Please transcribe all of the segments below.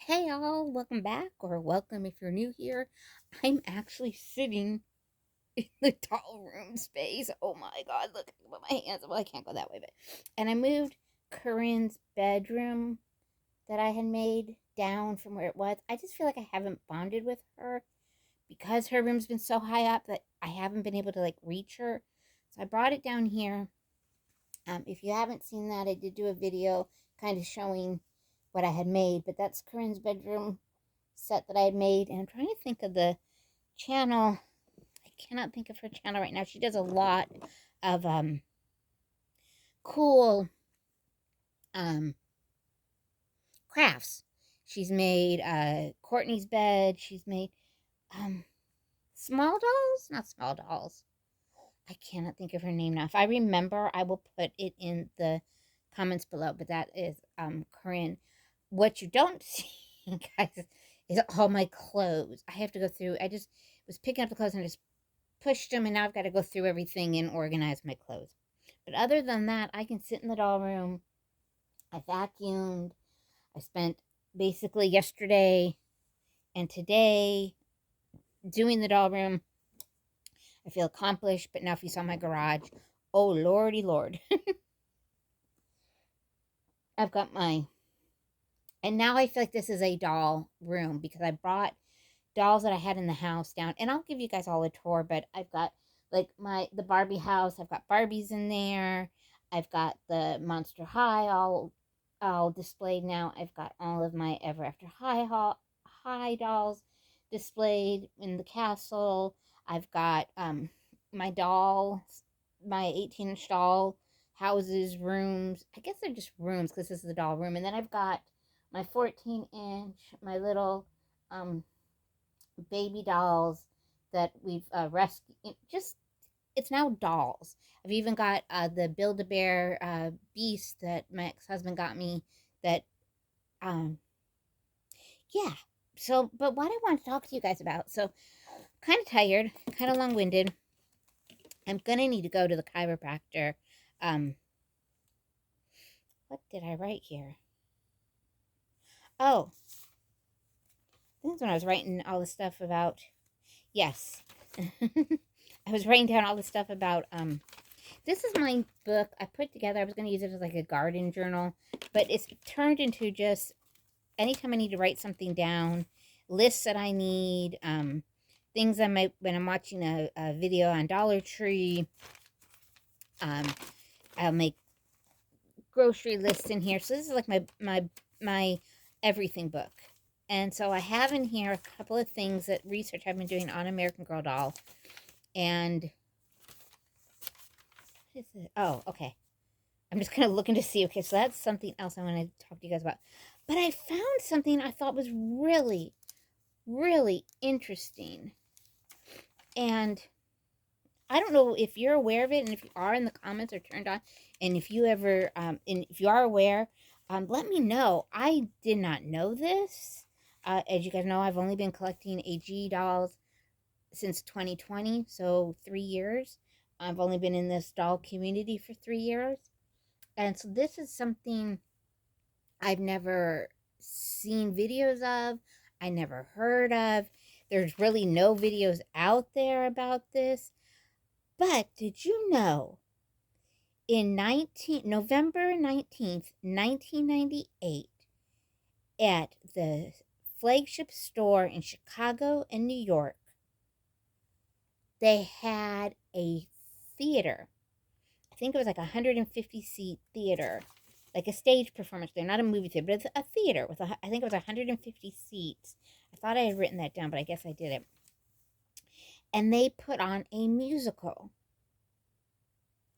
Hey all, welcome back, or welcome if you're new here. I'm actually sitting in the doll room space. Oh my god, look, I can put my hands. Well, I can't go that way, but. And I moved Corinne's bedroom that I had made down from where it was. I just feel like I haven't bonded with her because her room's been so high up that I haven't been able to reach her. So I brought it down here. If you haven't seen that, I did do a video kind of showing what I had made, but that's Corinne's bedroom set that I had made. And I'm trying to think of the channel. I cannot think of her channel right now. She does a lot of cool um, crafts. She's made Courtney's bed. She's made um, small dolls, not small dolls. I cannot think of her name now. If I remember, I will put it in the comments below. But that is Corinne. What you don't see, guys, is all my clothes. I have to go through. I just was picking up the clothes and just pushed them, and now I've got to go through everything and organize my clothes. But other than that, I can sit in the doll room. I vacuumed. I spent basically yesterday and today doing the doll room. I feel accomplished, but now if you saw my garage, oh lordy lord. I've got my, and now I feel like this is a doll room because I brought dolls that I had in the house down, and I'll give you guys all a tour. But I've got the Barbie house. I've got Barbies in there. I've got the Monster High all displayed now. I've got all of my Ever After High dolls displayed in the castle. I've got my dolls, my 18-inch doll houses, rooms. I guess they're just rooms because this is the doll room. And then I've got my 14-inch, my little baby dolls that we've rescued. Just it's now dolls. I've even got the Build-A-Bear beast that my ex-husband got me. That yeah. So, but what I want to talk to you guys about. So, kind of tired, kind of long-winded. I'm gonna need to go to the chiropractor. Um, what did I write here? Oh, this is when I was writing all the stuff about. Yes. I was writing down all the stuff about this is my book I put together. I was going to use it as a garden journal, but it's turned into just anytime I need to write something down, lists that I need, things I might when I'm watching a video on Dollar Tree. I'll make grocery lists in here. So this is like my everything book. And so I have in here a couple of things that research I've been doing on American Girl doll. And what is it? Oh, okay. I'm just kind of looking to see. Okay, so that's something else I want to talk to you guys about. But I found something I thought was really, really interesting. And I don't know if you're aware of it, and if you are in the comments or turned on, and if you ever, and if you are aware, let me know. I did not know this. As you guys know, I've only been collecting AG dolls since 2020, so 3 years. I've only been in this doll community for 3 years. And so this is something I've never seen videos of. I never heard of. There's really no videos out there about this. But did you know in November 19th, 1998, at the flagship store in Chicago and New York, they had a theater. I think it was like a 150-seat theater, like a stage performance there, not a movie theater, but it's a theater with I think it was 150 seats. I thought I had written that down, but I guess I didn't. And they put on a musical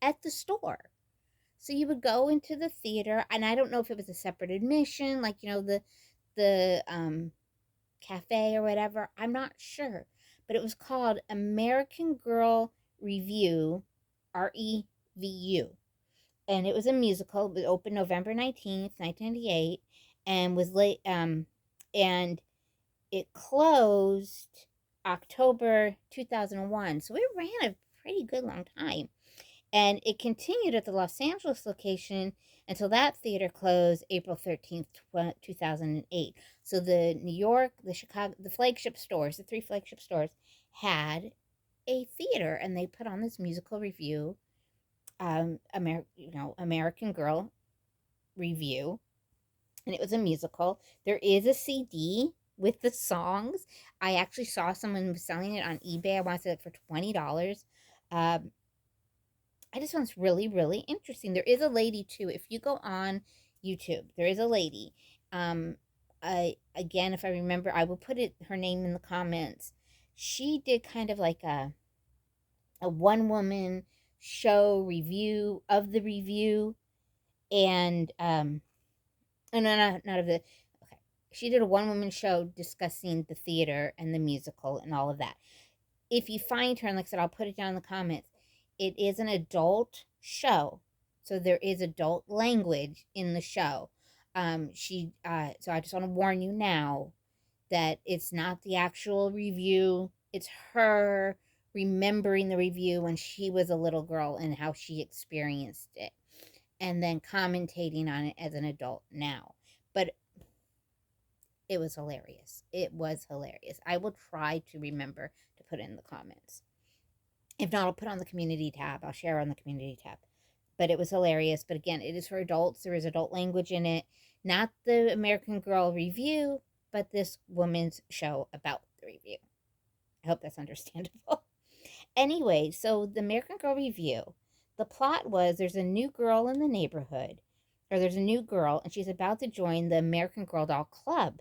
at the store. So you would go into the theater, and I don't know if it was a separate admission, like the cafe or whatever. I'm not sure, but it was called American Girl Revue, REVU, and it was a musical. It opened November 19th, 1998, and was late. And it closed October 2001. So it ran a pretty good long time. And it continued at the Los Angeles location until that theater closed April 13th, 2008. So the New York, the Chicago, the flagship stores, the three flagship stores had a theater, and they put on this musical review, American Girl review, and it was a musical. There is a CD with the songs. I actually saw someone selling it on eBay. I want to say like for $20. Um, I just found this really, really interesting. There is a lady too. If you go on YouTube, there is a lady. Um, I again, if I remember, I will put her name in the comments. She did kind of like a one woman show review of the review, and no, not of the. Okay, she did a one woman show discussing the theater and the musical and all of that. If you find her, and like I said, I'll put it down in the comments. It is an adult show, so there is adult language in the show. So I just want to warn you now that it's not the actual review. It's her remembering the review when she was a little girl and how she experienced it, and then commentating on it as an adult now. But it was hilarious. It was hilarious. I will try to remember to put it in the comments. If not, I'll put on the community tab. I'll share on the community tab. But it was hilarious. But again, it is for adults. There is adult language in it. Not the American Girl review, but this woman's show about the review. I hope that's understandable. Anyway, so the American Girl review, the plot was there's a new girl in the neighborhood, or there's a new girl, and she's about to join the American Girl Doll Club.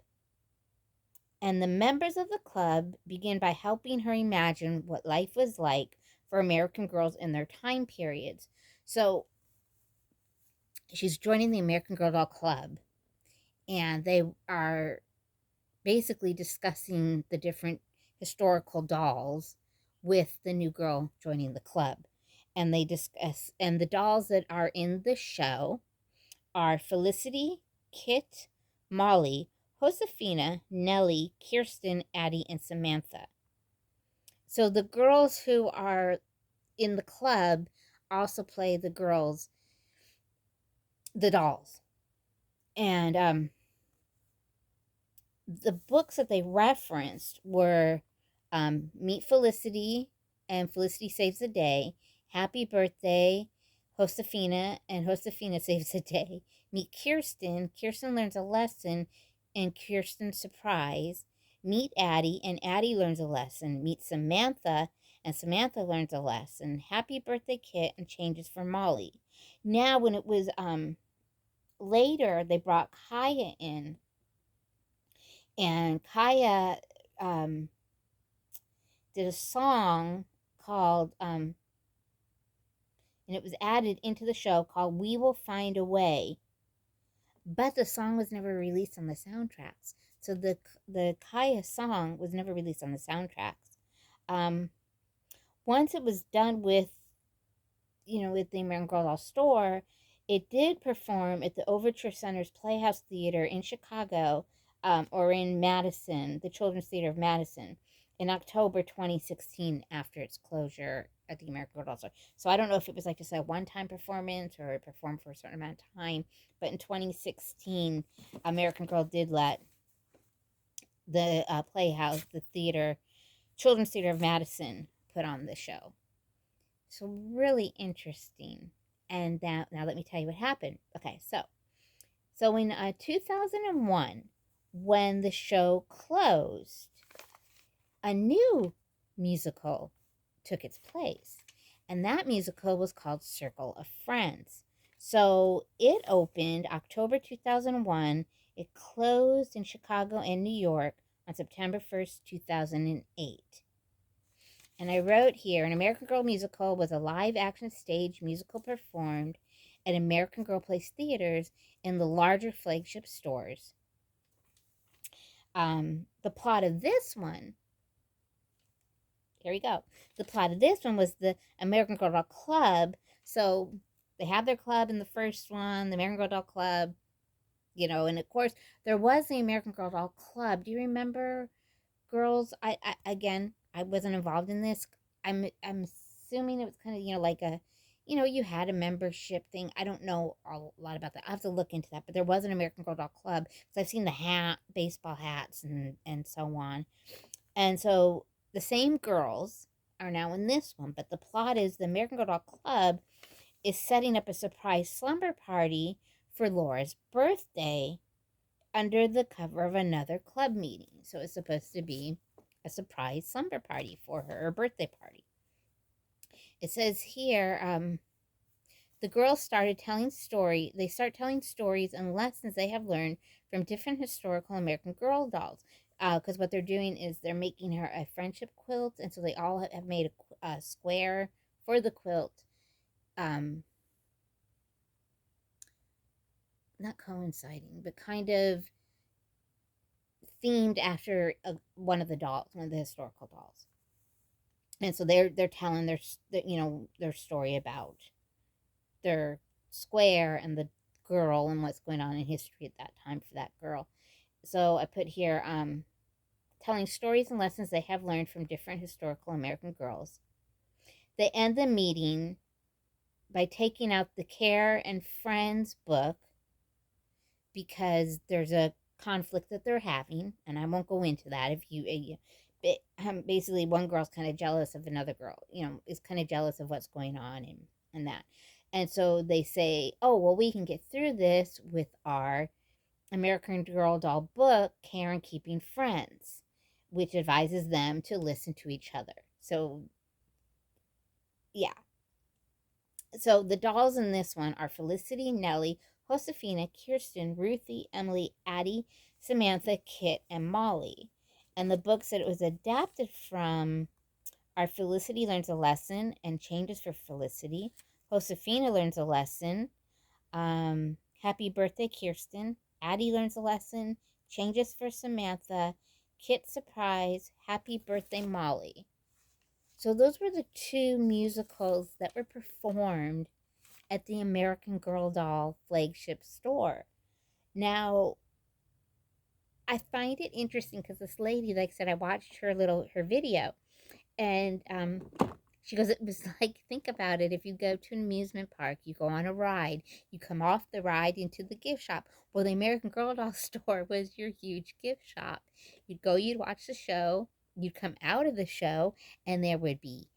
And the members of the club begin by helping her imagine what life was like for American girls in their time periods. So she's joining the American Girl Doll Club, and they are basically discussing the different historical dolls with the new girl joining the club. And they discuss, and the dolls that are in the show are Felicity, Kit, Molly, Josefina, Nellie, Kirsten, Addie, and Samantha. So the girls who are in the club also play the girls, the dolls. And the books that they referenced were Meet Felicity and Felicity Saves the Day, Happy Birthday, Josefina and Josefina Saves the Day, Meet Kirsten, Kirsten Learns a Lesson, and Kirsten's Surprise, Meet Addie, and Addie Learns a Lesson, Meet Samantha, and Samantha Learns a Lesson, Happy Birthday Kit, and Changes for Molly. Now, when it was later, they brought Kaya in, and Kaya did a song called, and it was added into the show called We Will Find a Way. But the song was never released on the soundtracks. So the Kaya song was never released on the soundtracks. Once it was done with, with the American Girl Doll store, it did perform at the Overture Center's Playhouse Theater in Chicago, or in Madison, the Children's Theater of Madison, in October 2016 after its closure at the American Girl Doll store. So I don't know if it was like just a one-time performance or it performed for a certain amount of time, but in 2016, American Girl did let the Playhouse, the theater, Children's Theater of Madison, put on the show. So really interesting. And now let me tell you what happened. Okay, so in 2001, when the show closed, a new musical took its place. And that musical was called Circle of Friends. So it opened October 2001. It closed in Chicago and New York on September 1st, 2008. And I wrote here, an American Girl musical was a live action stage musical performed at American Girl Place theaters in the larger flagship stores. The plot of this one, here we go. The plot of this one was the American Girl Doll Club. So they had their club in the first one, the American Girl Doll Club, and of course there was the American Girl Doll Club. Do you remember, girls? I wasn't involved in this. I'm assuming it was kind of like a you had a membership thing. I don't know a lot about that. I have to look into that. But there was an American Girl Doll Club because I've seen the baseball hats, and so on. And so the same girls are now in this one, but the plot is the American Girl Doll Club is setting up a surprise slumber party for Laura's birthday under the cover of another club meeting. So it's supposed to be a surprise slumber party for her birthday party. It says here, the girls they start telling stories and lessons they have learned from different historical American Girl dolls. Because what they're doing is they're making her a friendship quilt, and so they all have made a square for the quilt. Not coinciding, but kind of themed after one of the dolls, one of the historical dolls. And so they're telling their story about their square and the girl and what's going on in history at that time for that girl. So I put here telling stories and lessons they have learned from different historical American girls. They end the meeting by taking out the Care and Friends book because there's a conflict that they're having, and I won't go into that. If you basically one girl's kind of jealous of another girl, is kind of jealous of what's going on and that. And so they say, oh, well, we can get through this with our American Girl doll book, Care and Keeping Friends, which advises them to listen to each other. So, yeah. So the dolls in this one are Felicity, Nellie, Josefina, Kirsten, Ruthie, Emily, Addie, Samantha, Kit, and Molly. And the books that it was adapted from are Felicity Learns a Lesson and Changes for Felicity. Josefina Learns a Lesson. Happy Birthday, Kirsten. Addie Learns a Lesson. Changes for Samantha. Kit Surprise. Happy Birthday, Molly. So those were the two musicals that were performed at the American Girl Doll flagship store. Now, I find it interesting because this lady, like I said, I watched her video, and she goes, it was like, think about it. If you go to an amusement park, you go on a ride, you come off the ride into the gift shop. Well, the American Girl Doll store was your huge gift shop. You'd go, you'd watch the show, you'd come out of the show, and there would be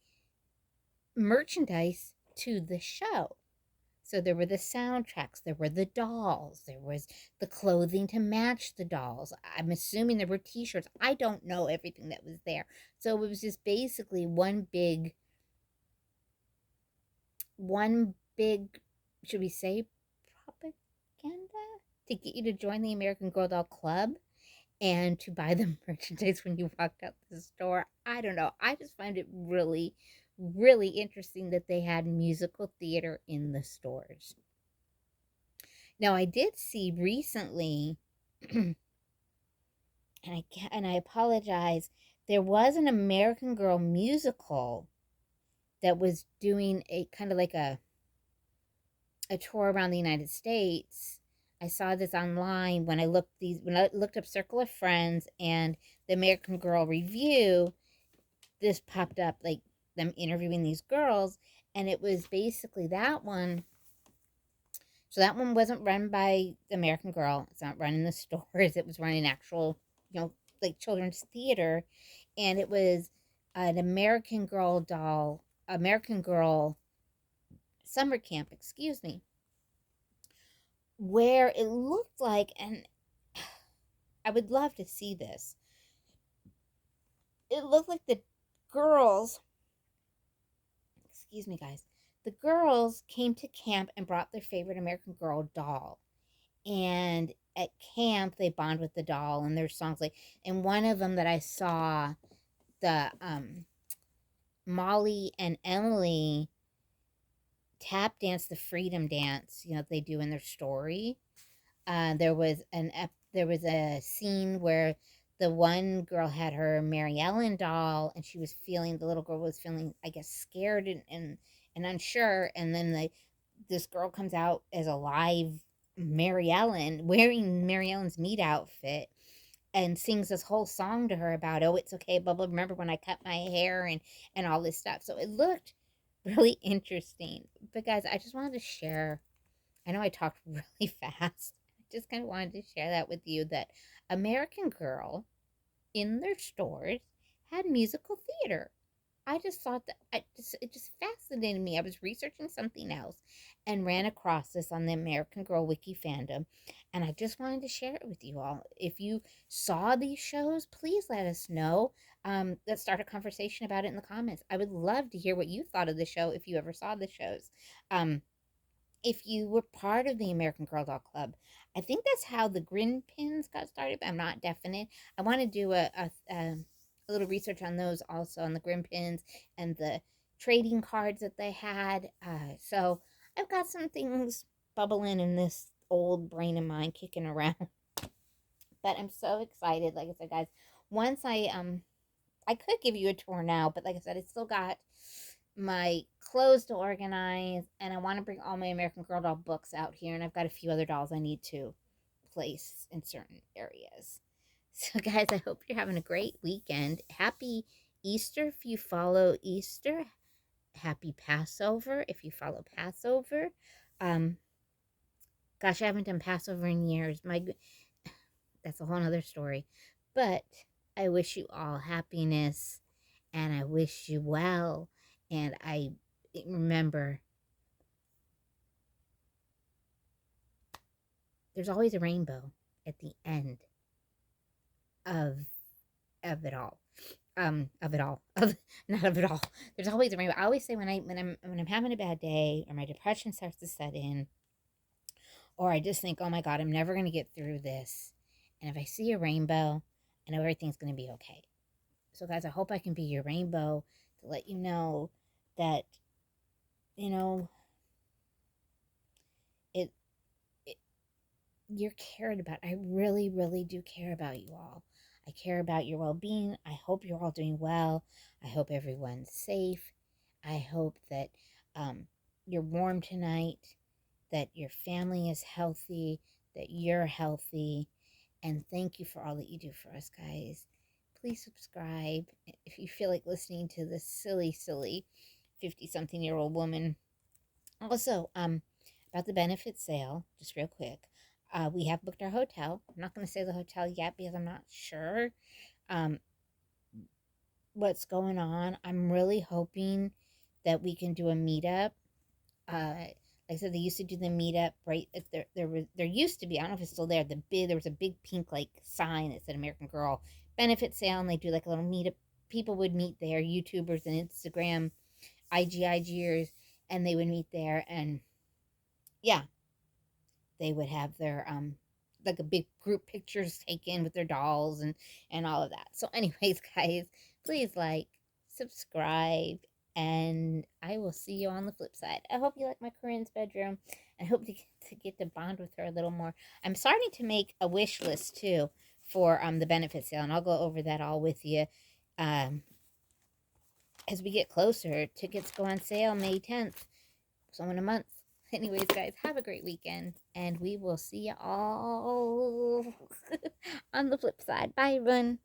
merchandise to the show. So there were the soundtracks, there were the dolls, there was the clothing to match the dolls. I'm assuming there were t-shirts. I don't know everything that was there. So it was just basically one big, should we say, propaganda to get you to join the American Girl Doll Club and to buy the merchandise when you walked out the store. I don't know. I just find it really, really interesting that they had musical theater in the stores. Now, I did see recently, and I apologize, there was an American Girl musical that was doing a kind of like a tour around the United States. I saw this online when I looked up Circle of Friends and the American Girl Review. This popped up, like them interviewing these girls, and it was basically that one. So that one wasn't run by the American Girl. It's not run in the stores. It was running actual, like children's theater, and it was an American Girl summer camp, excuse me, where it looked like, and I would love to see this. It looked like the girls, excuse me, guys, the girls came to camp and brought their favorite American Girl doll. And at camp, they bond with the doll, and there's songs like, and one of them that I saw, the Molly and Emily tap dance the freedom dance, they do in their story. There was a scene where the one girl had her Mary Ellen doll, and the little girl was feeling, I guess, scared and unsure, and then this girl comes out as a live Mary Ellen, wearing Mary Ellen's meat outfit, and sings this whole song to her about, oh, it's okay, blah blah. Remember when I cut my hair and all this stuff. So it looked really interesting. But guys, I just wanted to share. I know I talked really fast. I just kind of wanted to share that with you that American Girl in their stores had musical theater. I just thought that it just fascinated me. I was researching something else and ran across this on the American Girl Wiki fandom, and I just wanted to share it with you all. If you saw these shows, please let us know. Let's start a conversation about it in the comments. I would love to hear what you thought of the show if you ever saw the shows. Um, if you were part of the American Girl Doll Club, I think that's how the Grin Pins got started, but I'm not definite. I want to do a little research on those also, on the Grin Pins and the trading cards that they had. So I've got some things bubbling in this old brain of mine kicking around. But I'm so excited. Like I said, guys, once I could give you a tour now, but like I said, I still got my clothes to organize, and I want to bring all my American Girl doll books out here, and I've got a few other dolls I need to place in certain areas. So, guys, I hope you're having a great weekend. Happy Easter if you follow Easter. Happy Passover if you follow Passover. Um, gosh, I haven't done Passover in years. That's a whole other story. But I wish you all happiness, and I wish you well. And I remember there's always a rainbow at the end of of it all. Of it all. Of Not of it all. There's always a rainbow. I always say when I'm having a bad day or my depression starts to set in, or I just think, oh my God, I'm never gonna get through this. And if I see a rainbow, I know everything's gonna be okay. So guys, I hope I can be your rainbow to let you know that, you know, it, it you're cared about. I really, really do care about you all. I care about your well being. I hope you're all doing well. I hope everyone's safe. I hope that you're warm tonight, that your family is healthy, that you're healthy. And thank you for all that you do for us, guys. Please subscribe if you feel like listening to this silly 50-something-year-old woman. Also, about the benefit sale, just real quick. We have booked our hotel. I'm not going to say the hotel yet because I'm not sure um, what's going on. I'm really hoping that we can do a meetup. Like I said, they used to do the meetup right. There used to be. I don't know if it's still there. There was a big pink like sign that said American Girl benefit sale, and they do like a little meetup. People would meet there, YouTubers and Instagram, IGers, and they would meet there, and yeah, they would have their like a big group pictures taken with their dolls and all of that. So anyways, guys, please like, subscribe, and I will see you on the flip side. I hope you like my Corinne's bedroom. I hope to get to bond with her a little more. I'm starting to make a wish list too for the benefit sale, and I'll go over that all with you um as we get closer. Tickets go on sale May 10th, so in a month. Anyways, guys, have a great weekend, and we will see you all on the flip side. Bye, everyone.